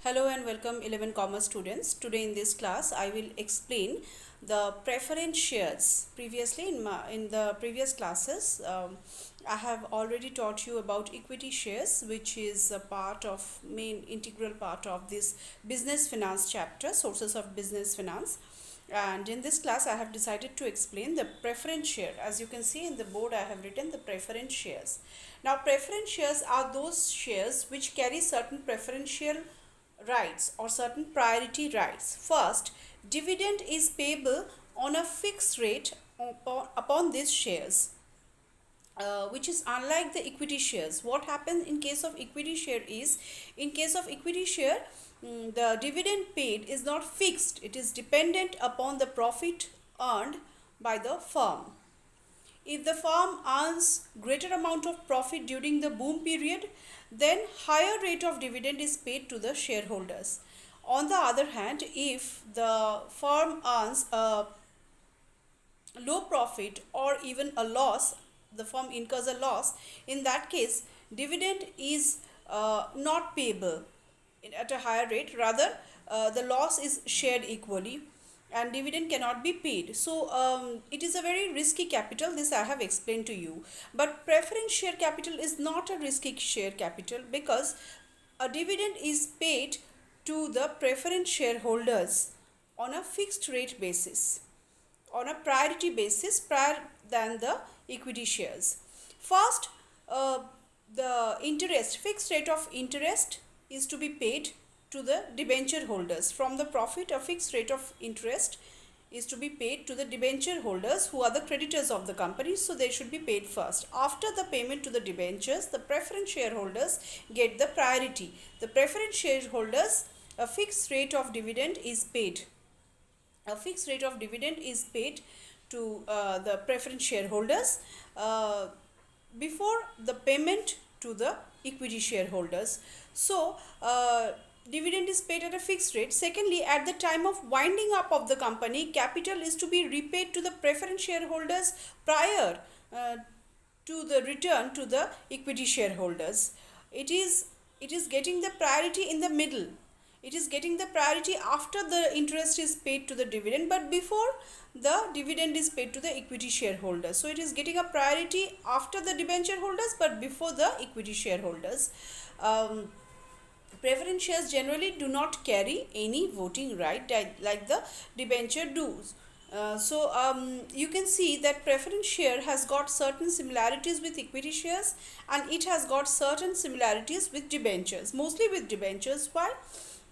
Hello and welcome 11 Commerce students. Today in this class I will explain the preference shares. Previously in the previous classes I have already taught you about equity shares, which is a part of main integral part of this business finance chapter, sources of business finance. And in this class I have decided to explain the preference share. As you can see in the board, I have written the preference shares. Now preference shares are those shares which carry certain preferential rights or certain priority rights. First, dividend is payable on a fixed rate upon these shares, which is unlike the equity shares. What happens in case of equity share is, in case of equity share, the dividend paid is not fixed. It is dependent upon the profit earned by the firm. If the firm earns greater amount of profit during the boom period, then higher rate of dividend is paid to the shareholders. On the other hand, if the firm earns a low profit or even a loss, the firm incurs a loss, in that case dividend is not payable at a higher rate. Rather, the loss is shared equally and dividend cannot be paid. So it is a very risky capital. This I have explained to you. But preference share capital is not a risky share capital, because a dividend is paid to the preference shareholders on a fixed rate basis, on a priority basis, prior than the equity shares. First, the interest, fixed rate of interest is to be paid to the debenture holders. From the profit, a fixed rate of interest is to be paid to the debenture holders, who are the creditors of the company, so they should be paid first. After the payment to the debentures, the preference shareholders get the priority. The preference shareholders, a fixed rate of dividend is paid. A fixed rate of dividend is paid to the preference shareholders before the payment to the equity shareholders. So dividend is paid at a fixed rate. Secondly, at the time of winding up of the company, capital is to be repaid to the preference shareholders prior to the return to the equity shareholders. It is getting the priority in the middle. It is getting the priority after the interest is paid to the dividend, but before the dividend is paid to the equity shareholders. So it is getting a priority after the debenture holders but before the equity shareholders. Preference shares generally do not carry any voting right like the debenture does. You can see that preference share has got certain similarities with equity shares, and it has got certain similarities with debentures, mostly with debentures. Why?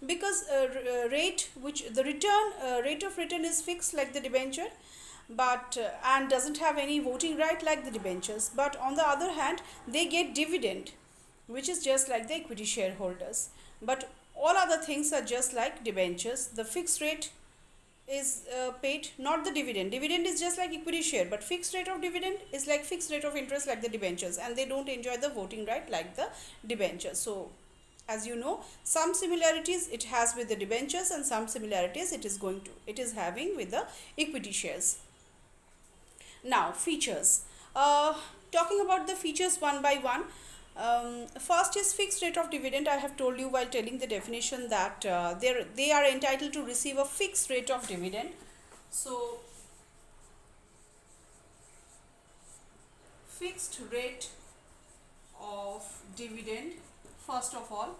Because rate which the return rate of return is fixed like the debenture, but and doesn't have any voting right like the debentures. But on the other hand, they get dividend, which is just like the equity shareholders. But all other things are just like debentures. The fixed rate is paid, not the dividend. Dividend is just like equity share, but fixed rate of dividend is like fixed rate of interest like the debentures, and they don't enjoy the voting right like the debentures. So as you know, some similarities it has with the debentures and some similarities it is having with the equity shares. Now features. Talking about the features one by one. First is fixed rate of dividend. I have told you while telling the definition that they are entitled to receive a fixed rate of dividend. So fixed rate of dividend, first of all.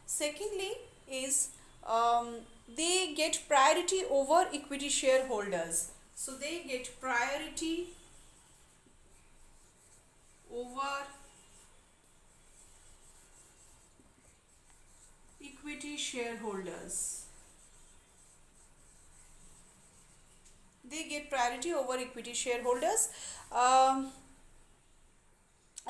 Secondly is they get priority over equity shareholders. So they get priority over equity shareholders. They get priority over equity shareholders.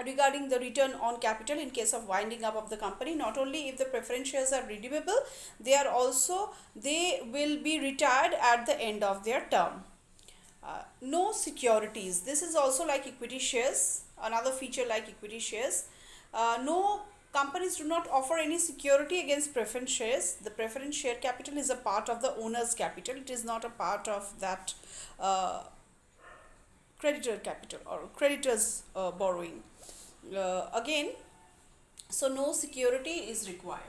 Regarding the return on capital in case of winding up of the company, not only if the preference shares are redeemable, they will be retired at the end of their term. No securities. This is also like equity shares, another feature like equity shares. No, companies do not offer any security against preference shares. The preference share capital is a part of the owner's capital. It is not a part of that creditor capital or creditor's borrowing. Again, so no security is required.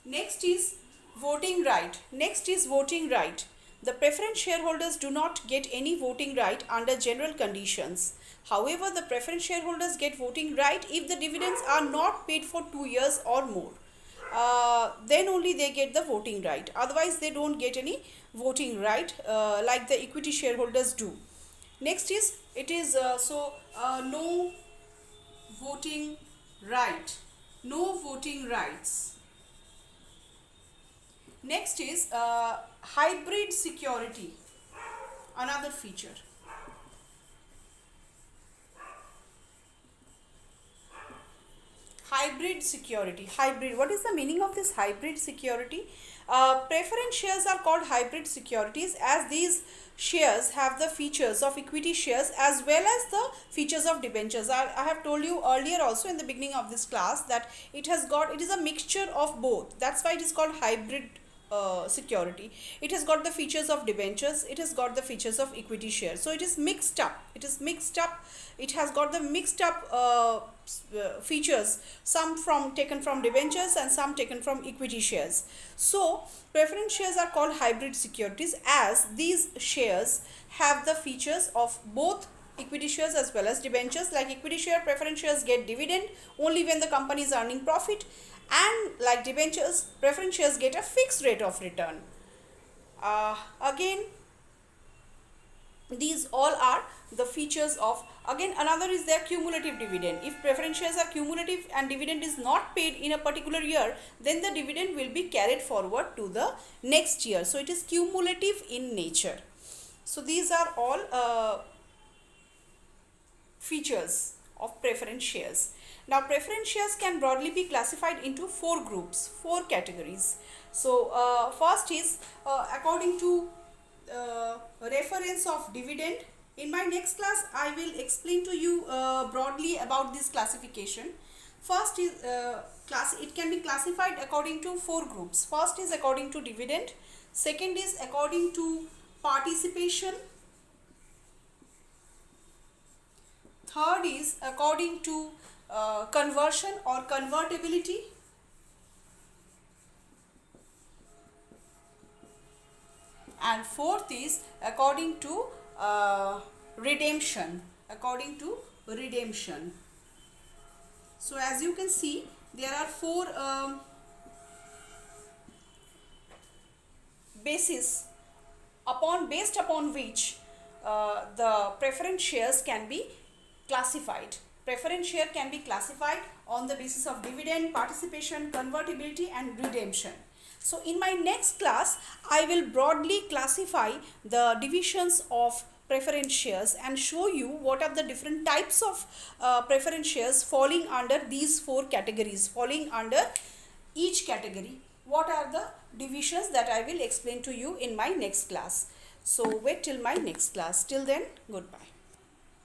Next is voting right. Next is voting right. The preference shareholders do not get any voting right under general conditions. However, the preference shareholders get voting right if the dividends are not paid for 2 years or more. Then only they get the voting right. Otherwise, they don't get any voting right like the equity shareholders do. Next is no voting right. No voting rights. Next is hybrid security, another feature. Hybrid security. Hybrid. What is the meaning of this hybrid security? Preference shares are called hybrid securities as these shares have the features of equity shares as well as the features of debentures. I have told you earlier also in the beginning of this class that it is a mixture of both. That's why it is called hybrid security. It has got the features of debentures, it has got the features of equity shares, so it is mixed up. It has got the mixed up features, some taken from debentures and some taken from equity shares. So preference shares are called hybrid securities as these shares have the features of both equity shares as well as debentures. Like equity share, preference shares get dividend only when the company is earning profit, and like debentures, preference shares get a fixed rate of return. Again, these all are the features of. Again, another is their cumulative dividend. If preference shares are cumulative and dividend is not paid in a particular year, then the dividend will be carried forward to the next year. So it is cumulative in nature. So these are all features of preference shares. Now preference shares can broadly be classified into four groups, four categories. So first is according to reference of dividend. In my next class I will explain to you broadly about this classification. First is it can be classified according to four groups. First is according to dividend, second is according to participation, third is according to conversion or convertibility, and fourth is according to redemption. So as you can see, there are four bases based upon which the preference shares can be classified. Preference share can be classified on the basis of dividend, participation, convertibility and redemption. So in my next class, I will broadly classify the divisions of preference shares and show you what are the different types of preference shares falling under these four categories, falling under each category. What are the divisions that I will explain to you in my next class. So wait till my next class. Till then, goodbye.